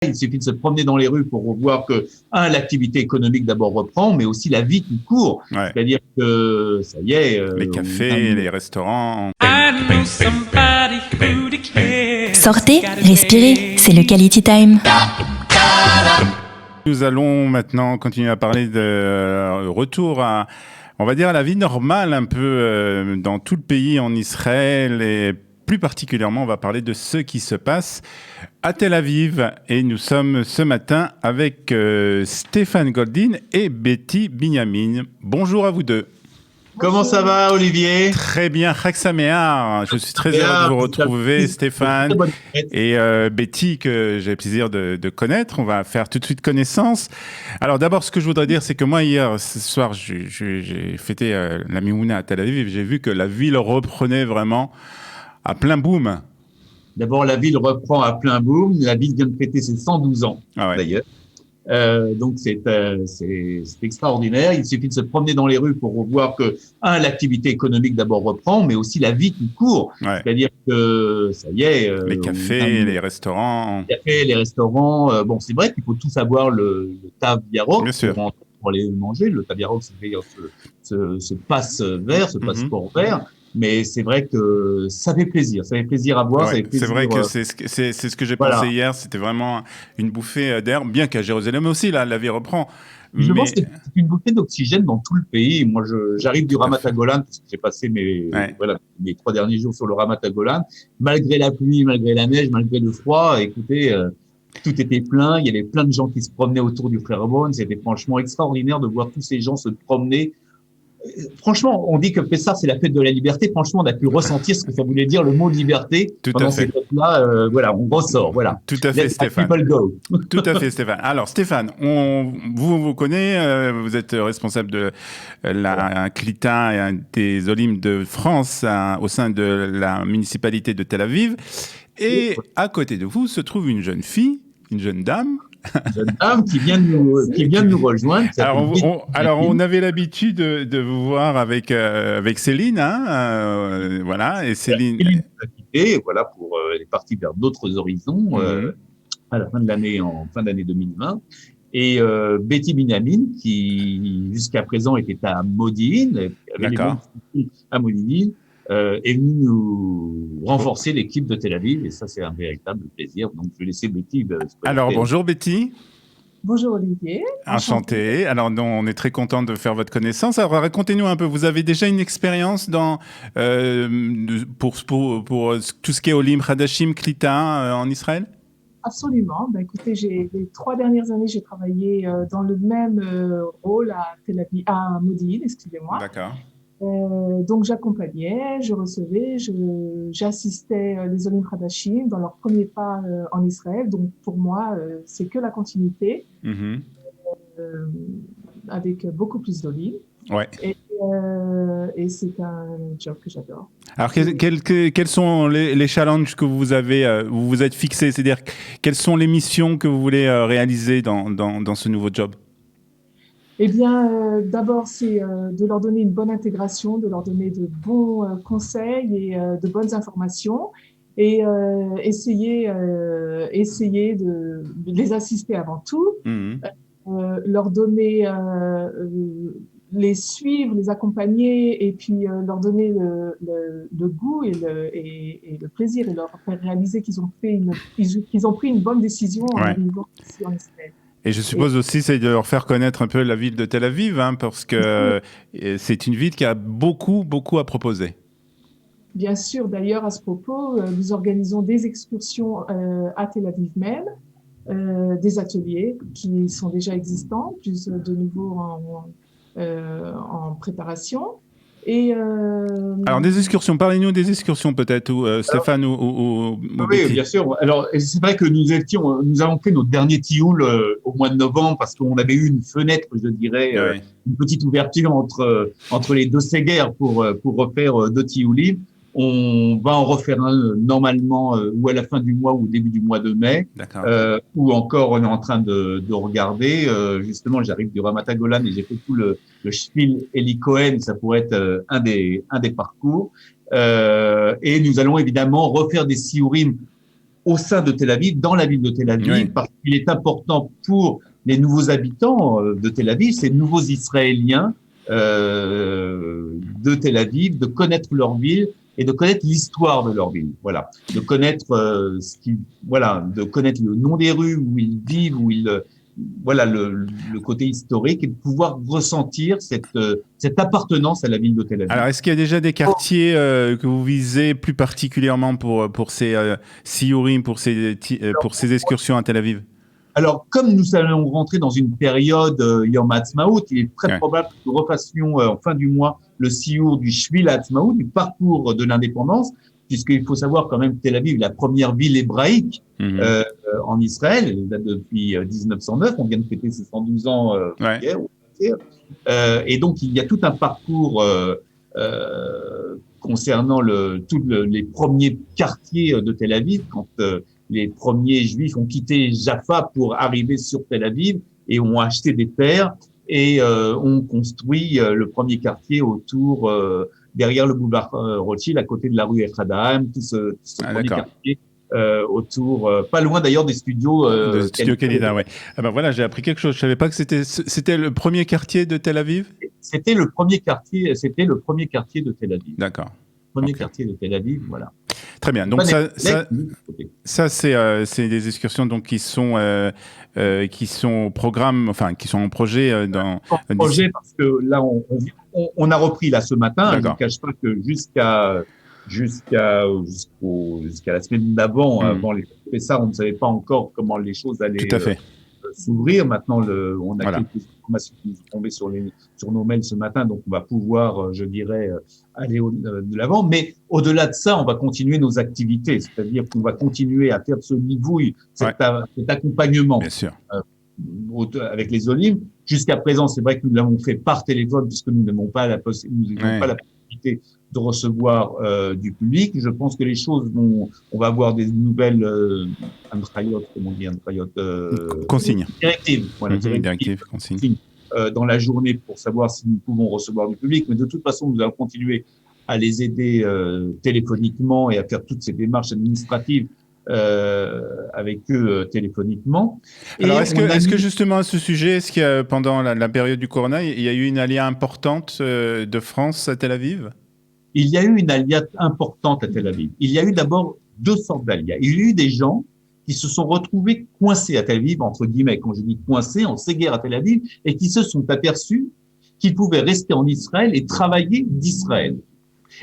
Il suffit de se promener dans les rues pour voir que, l'activité économique d'abord reprend, mais aussi la vie qui court. Ouais. C'est-à-dire que, ça y est… Les cafés, les restaurants. Sortez, respirez, c'est le Quality Time. Nous allons maintenant continuer à parler de retour à, on va dire, à la vie normale un peu dans tout le pays en Israël et plus particulièrement, on va parler de ce qui se passe à Tel Aviv. Et nous sommes ce matin avec Stéphane Goldin et Betty Binyamin. Bonjour à vous deux. Comment ça va, Olivier? Très bien, Chag Sameach. Je suis très heureux de vous retrouver, Stéphane. Et Betty, que j'ai le plaisir de connaître. On va faire tout de suite connaissance. Alors d'abord, ce que je voudrais dire, c'est que moi, hier, ce soir, j'ai fêté la Mimouna à Tel Aviv et j'ai vu que la ville reprenait vraiment à plein boom. D'abord, la ville reprend à plein boom. La ville vient de fêter ses 112 ans, d'ailleurs. Donc c'est extraordinaire. Il suffit de se promener dans les rues pour voir que, l'activité économique d'abord reprend, mais aussi la vie qui court. Ouais. C'est-à-dire que, ça y est… les cafés, les restaurants. Les cafés, les restaurants. Bon, c'est vrai qu'il faut tous avoir le Tav Yarok pour aller manger. Le Tav Yarok, c'est ce passe vert, ce passeport vert. Mais c'est vrai que ça fait plaisir à voir. Ouais, c'est vrai que c'est ce que j'ai pensé hier. C'était vraiment une bouffée d'air, bien qu'à Jérusalem aussi, là, la vie reprend. Je pense que c'est une bouffée d'oxygène dans tout le pays. Moi, j'arrive du Ramat Golan, parce que j'ai passé mes 3 derniers jours sur le Ramat Golan. Malgré la pluie, malgré la neige, malgré le froid, écoutez, tout était plein. Il y avait plein de gens qui se promenaient autour du Frère Bon. C'était franchement extraordinaire de voir tous ces gens se promener. Franchement, on dit que Pessah, c'est la fête de la liberté. Franchement, on a pu ressentir ce que ça voulait dire le mot liberté. Pendant ces fêtes-là, on ressort, voilà. Tout à fait, Stéphane. Tout à fait, Stéphane. Alors, Stéphane, vous connaissez, vous êtes responsable de la Clita et des Olim de France au sein de la municipalité de Tel Aviv. Et à côté de vous se trouve une jeune fille, une jeune dame, qui vient de nous rejoindre. Alors, on avait l'habitude de vous voir avec Céline, voilà, et Céline a quitté, voilà, elle est partie vers d'autres horizons à la fin de l'année, en fin d'année 2020. Et Betty Binyamin, qui jusqu'à présent était à Modi'in, à Modi'in, est venue nous renforcer l'équipe de Tel Aviv, et ça, c'est un véritable plaisir. Donc, je vais laisser Betty. Alors, bonjour Betty. Bonjour Olivier. Enchanté. Alors, on est très content de faire votre connaissance. Alors, racontez-nous un peu, vous avez déjà une expérience pour tout ce qui est Olim, Hadashim, Klita en Israël? Absolument. Écoutez, les 3 dernières années, j'ai travaillé dans le même rôle à Tel Aviv, à Modi'in, excusez-moi. D'accord. Donc j'accompagnais, je recevais, j'assistais les Olim Hadashim dans leur premier pas en Israël. Donc pour moi, c'est que la continuité, avec beaucoup plus d'Olim. Ouais. Et c'est un job que j'adore. Alors quels sont les challenges que vous vous êtes fixés, c'est-à-dire quelles sont les missions que vous voulez réaliser dans ce nouveau job? Eh bien, d'abord, c'est de leur donner une bonne intégration, de leur donner de bons conseils et de bonnes informations, et essayer de les assister avant tout, leur donner, les suivre, les accompagner, et puis leur donner le goût et le plaisir, et leur faire réaliser qu'ils ont pris une bonne décision en arrivant ici en Israël. Et je suppose aussi, c'est de leur faire connaître un peu la ville de Tel Aviv, parce que c'est une ville qui a beaucoup, beaucoup à proposer. Bien sûr, d'ailleurs, à ce propos, nous organisons des excursions à Tel Aviv même, des ateliers qui sont déjà existants, plus de nouveau en préparation. Alors, des excursions, parlez-nous des excursions peut-être, Stéphane ou Oui, bien sûr. Alors, c'est vrai que nous avons fait notre dernier tioul au mois de novembre parce qu'on avait eu une fenêtre, je dirais, une petite ouverture entre les deux séguerres pour refaire 2 tioulim. On va en refaire un normalement ou à la fin du mois ou au début du mois de mai. Ou encore on est en train de regarder. Justement, j'arrive du Ramat Golan et j'ai fait tout le Shpil Eli Cohen. Ça pourrait être un des parcours. Et nous allons évidemment refaire des siourim au sein de Tel Aviv, dans la ville de Tel Aviv, Oui. parce qu'il est important pour les nouveaux habitants de Tel Aviv, ces nouveaux Israéliens de Tel Aviv, de connaître leur ville et de connaître l'histoire de leur ville. Voilà, de connaître de connaître le nom des rues où ils vivent, voilà le côté historique et de pouvoir ressentir cette appartenance à la ville de Tel Aviv. Alors, est-ce qu'il y a déjà des quartiers que vous visez plus particulièrement pour ces siourim, pour ces excursions à Tel Aviv? Alors, comme nous allons rentrer dans une période Yom Ha'atzmaut, il est très probable que nous refassions en fin du mois le siour du Shvil Ha'atzmaut, du parcours de l'indépendance, puisqu'il faut savoir quand même que Tel Aviv est la première ville hébraïque en Israël, elle date depuis 1909, on vient de fêter ses 112 ans hier. Et donc, il y a tout un parcours concernant les premiers quartiers de Tel Aviv, quand les premiers Juifs ont quitté Jaffa pour arriver sur Tel Aviv et ont acheté des terres et ont construit le premier quartier autour, derrière le boulevard Rothschild, à côté de la rue Echad, tout ce premier quartier autour, pas loin d'ailleurs des studios de Studio Canada, ouais. Ah ben voilà, j'ai appris quelque chose. Je savais pas que c'était le premier quartier de Tel Aviv. C'était le premier quartier de Tel Aviv. D'accord. Premier quartier de Tel Aviv, voilà. Très bien. Donc ça c'est des excursions donc qui sont au programme, enfin qui sont en projet dans. En projet parce que là on a repris là ce matin. Je ne cache pas que jusqu'à la semaine d'avant, avant les ça, on ne savait pas encore comment les choses allaient s'ouvrir. Maintenant, on a quelques informations qui nous sont tombées sur nos mails ce matin, donc on va pouvoir, je dirais, aller de l'avant. Mais au-delà de ça, on va continuer nos activités, c'est-à-dire qu'on va continuer à faire ce nivouille, cet accompagnement. Bien sûr. Avec les Olympiques. Jusqu'à présent, c'est vrai que nous l'avons fait par téléphone puisque nous n'avons pas la possibilité de recevoir du public. Je pense que les choses on va avoir des nouvelles consignes. Directives. Voilà, directives, consignes. Dans la journée pour savoir si nous pouvons recevoir du public. Mais de toute façon, nous allons continuer à les aider téléphoniquement et à faire toutes ces démarches administratives avec eux téléphoniquement. Alors, est-ce que justement à ce sujet, est-ce qu'il y a, pendant la période du Corona, il y a eu une alia importante de France à Tel Aviv? Il y a eu une alia importante à Tel Aviv. Il y a eu d'abord deux sortes d'alias. Il y a eu des gens qui se sont retrouvés coincés à Tel Aviv, entre guillemets, quand je dis coincés, en séguerre à Tel Aviv, et qui se sont aperçus qu'ils pouvaient rester en Israël et travailler d'Israël.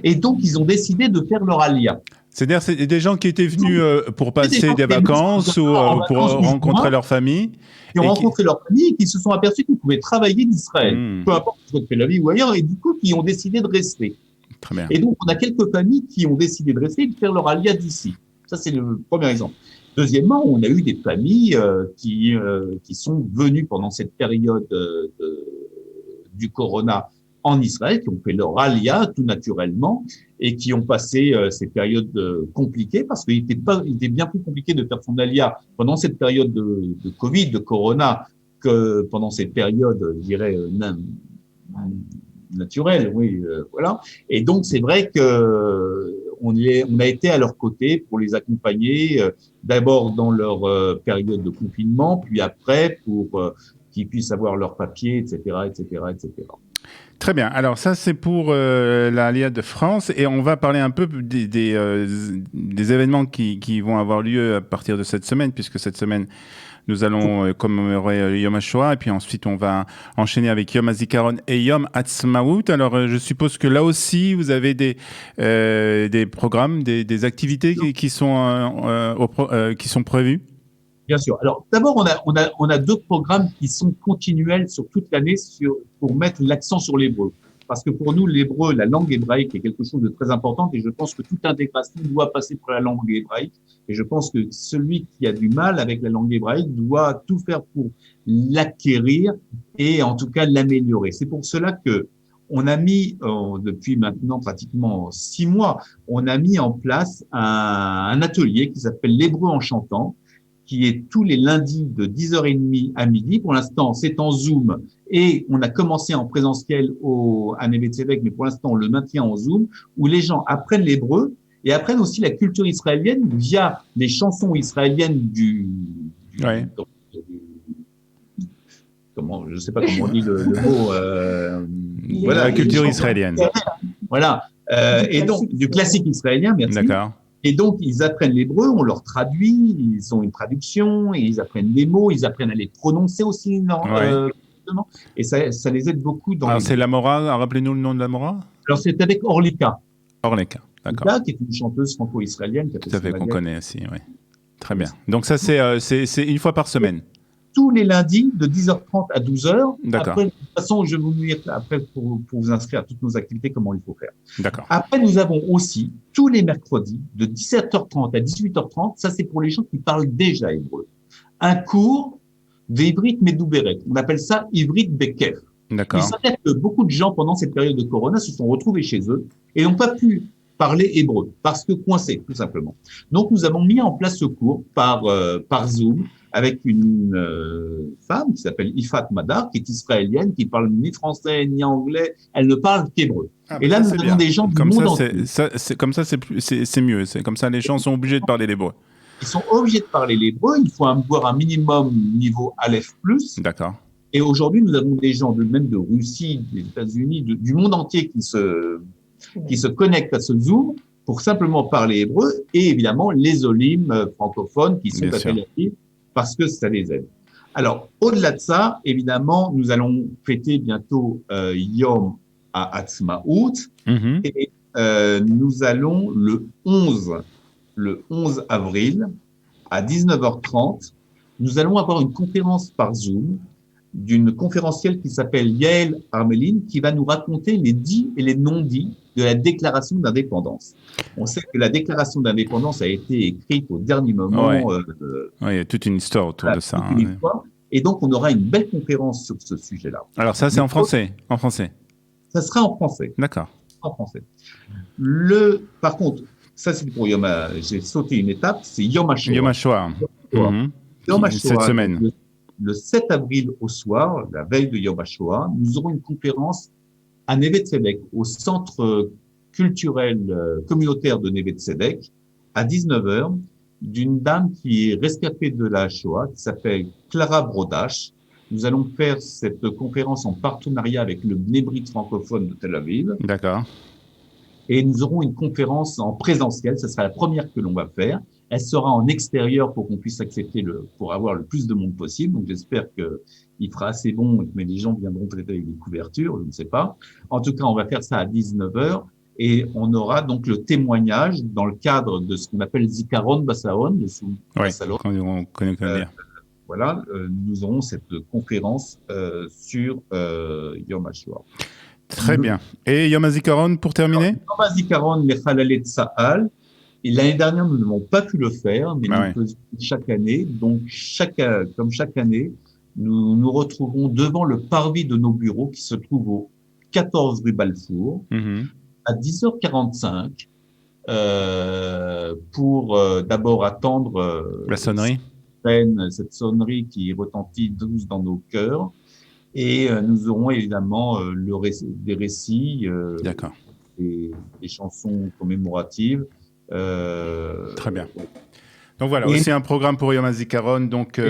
Et donc, ils ont décidé de faire leur alia. C'est-à-dire, c'est des gens qui étaient venus pour passer des vacances ou pour rencontrer leur famille. Qui ont rencontré leur famille et qui se sont aperçus qu'ils pouvaient travailler d'Israël, peu importe si c'est Tel Aviv ou ailleurs, et du coup, qui ont décidé de rester. Très bien. Et donc, on a quelques familles qui ont décidé de rester et de faire leur alia d'ici. Ça, c'est le premier exemple. Deuxièmement, on a eu des familles qui sont venues pendant cette période du Corona en Israël, qui ont fait leur alia tout naturellement et qui ont passé ces périodes compliquées parce qu'il était bien plus compliqué de faire son alia pendant cette période de Covid, de Corona, que pendant cette période, je dirais, naturelle, oui, voilà. Et donc, c'est vrai que on a été à leur côté pour les accompagner, d'abord dans leur période de confinement, puis après pour qu'ils puissent avoir leurs papiers, etc., etc., etc. Très bien. Alors ça, c'est pour l'Alia de France. Et on va parler un peu des événements qui vont avoir lieu à partir de cette semaine, puisque cette semaine, nous allons commémorer Yom HaShoah. Et puis ensuite, on va enchaîner avec Yom HaZikaron et Yom Ha'atzmaut. Alors, je suppose que là aussi, vous avez des programmes, des activités qui sont prévues. Bien sûr. Alors, d'abord, on a deux programmes qui sont continuels sur toute l'année pour mettre l'accent sur l'hébreu. Parce que pour nous, l'hébreu, la langue hébraïque est quelque chose de très important et je pense que toute intégration doit passer par la langue hébraïque. Et je pense que celui qui a du mal avec la langue hébraïque doit tout faire pour l'acquérir et en tout cas l'améliorer. C'est pour cela que on a mis, depuis maintenant pratiquement 6 mois, on a mis en place un atelier qui s'appelle l'hébreu en chantant, qui est tous les lundis de 10h30 à midi. Pour l'instant, c'est en Zoom et on a commencé en présentiel à Neve Tzedek, mais pour l'instant, on le maintient en Zoom, où les gens apprennent l'hébreu et apprennent aussi la culture israélienne via les chansons israéliennes comment, je sais pas comment on dit le mot. Voilà, la culture israélienne. Voilà. Et donc, du classique israélien, merci. D'accord. Et donc, ils apprennent l'hébreu, on leur traduit, ils ont une traduction, et ils apprennent les mots, ils apprennent à les prononcer aussi. Et ça les aide beaucoup dans... Alors, c'est l'Amora, rappelez-nous le nom de l'Amora. Alors, c'est avec Orlika. Orlika, d'accord. Orlika, qui est une chanteuse franco-israélienne. Tout à fait, qu'on connaît aussi, oui. Très bien. Donc ça, c'est une fois par semaine. Tous les lundis, de 10h30 à 12h. D'accord. Après, de toute façon, je vais vous dire après pour vous inscrire à toutes nos activités, comment il faut faire. D'accord. Après, nous avons aussi, tous les mercredis, de 17h30 à 18h30, ça c'est pour les gens qui parlent déjà hébreu, un cours d'Ivrit Medouberet. On appelle ça Ivrit Bekef. D'accord. Il s'avère que beaucoup de gens, pendant cette période de Corona, se sont retrouvés chez eux et n'ont pas pu parler hébreu, parce que coincés, tout simplement. Donc, nous avons mis en place ce cours par Zoom, avec une femme qui s'appelle Ifat Madar, qui est israélienne, qui parle ni français ni anglais, elle ne parle qu'hébreu. Et là, nous avons des gens du monde entier. Comme ça, c'est mieux. C'est comme ça, les gens sont obligés de parler l'hébreu. Ils sont obligés de parler l'hébreu. Il faut avoir un minimum niveau Aleph+. D'accord. Et aujourd'hui, nous avons des gens même de Russie, des États-Unis, du monde entier qui se connectent à ce Zoom pour simplement parler hébreu. Et évidemment, les olim francophones qui sont à Tel Aviv, parce que ça les aide. Alors, au-delà de ça, évidemment, nous allons fêter bientôt Yom HaAtzmaut. Et nous allons le 11 avril à 19h30, nous allons avoir une conférence par Zoom d'une conférencielle qui s'appelle Yael Armelin, qui va nous raconter les dits et les non-dits de la déclaration d'indépendance. On sait que la déclaration d'indépendance a été écrite au dernier moment. Il y a toute une histoire autour de ça. Et donc, on aura une belle conférence sur ce sujet-là. Alors ça, c'est en français. Ça sera en français. D'accord. En français. Par contre, ça c'est pour Yom j'ai sauté une étape, c'est Yom HaShoah. Yom HaShoah. Yom HaShoah, cette semaine. Le 7 avril au soir, la veille de Yom HaShoah, nous aurons une conférence à Neve Tzedek, au centre culturel communautaire de Neve Tzedek, à 19h, d'une dame qui est rescapée de la Shoah, qui s'appelle Clara Brodash. Nous allons faire cette conférence en partenariat avec le Bnei Brit francophone de Tel Aviv. D'accord. Et nous aurons une conférence en présentiel, ce sera la première que l'on va faire. Elle sera en extérieur pour qu'on puisse accepter pour avoir le plus de monde possible. Donc j'espère qu'il fera assez bon, mais les gens viendront peut-être avec des couvertures, je ne sais pas. En tout cas, on va faire ça à 19h et on aura donc le témoignage dans le cadre de ce qu'on appelle Zikaron Bassaon. Oui, on connaît bien. Voilà, nous aurons cette conférence sur Yom HaShoah. Très bien. Et Yom HaZikaron pour terminer? Yom HaZikaron, les Chalalet Tzahal. Et l'année dernière, nous n'avons pas pu le faire, mais nous le faisons chaque année. Donc, comme chaque année, nous nous retrouvons devant le parvis de nos bureaux qui se trouve au 14 rue Balfour à 10h45 pour d'abord attendre la sonnerie. Cette sonnerie qui retentit douce dans nos cœurs. Et nous aurons évidemment des récits, des chansons commémoratives. Très bien. Donc voilà, aussi un programme pour Yom HaZikaron, donc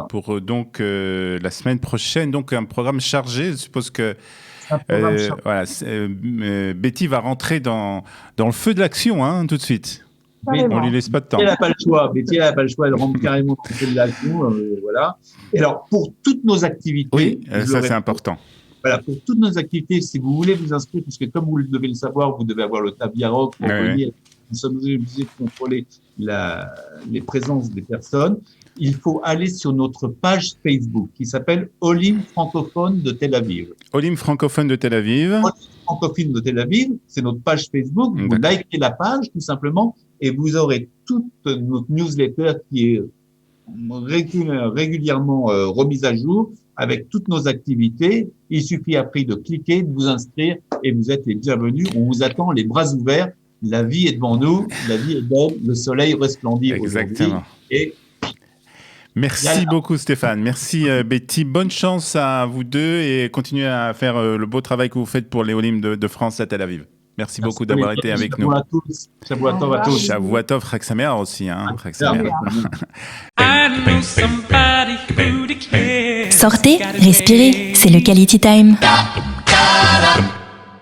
pour la semaine prochaine, donc un programme chargé. Je suppose que Betty va rentrer dans le feu de l'action tout de suite. On lui laisse pas de temps. Betty n'a pas le choix. Betty n'a pas le choix. Elle rentre carrément dans le feu de l'action. Voilà. Et alors pour toutes nos activités, oui, ça c'est important. Voilà, pour toutes nos activités, si vous voulez vous inscrire, parce que comme vous devez le savoir, vous devez avoir le Tabiarok pour venir. Nous sommes obligés de contrôler les présences des personnes. Il faut aller sur notre page Facebook qui s'appelle Olim francophone de Tel Aviv. Olim francophone de Tel Aviv. Olim francophone de Tel Aviv, c'est notre page Facebook. Vous likez la page tout simplement et vous aurez toute notre newsletter qui est régulièrement remise à jour avec toutes nos activités. Il suffit après de cliquer, de vous inscrire et vous êtes les bienvenus. On vous attend les bras ouverts. La vie est devant nous, la vie est belle, le soleil resplendit aujourd'hui. Et merci beaucoup Stéphane, merci Betty, bonne chance à vous deux et continuez à faire le beau travail que vous faites pour les Olim de France à Tel Aviv. Merci beaucoup d'avoir été avec nous. Shavuot à tous. Shavuot tov à tous. Shavuot tov, Chag Sameach aussi. Chag Sameach. Sortez, respirez, c'est le Quality Time.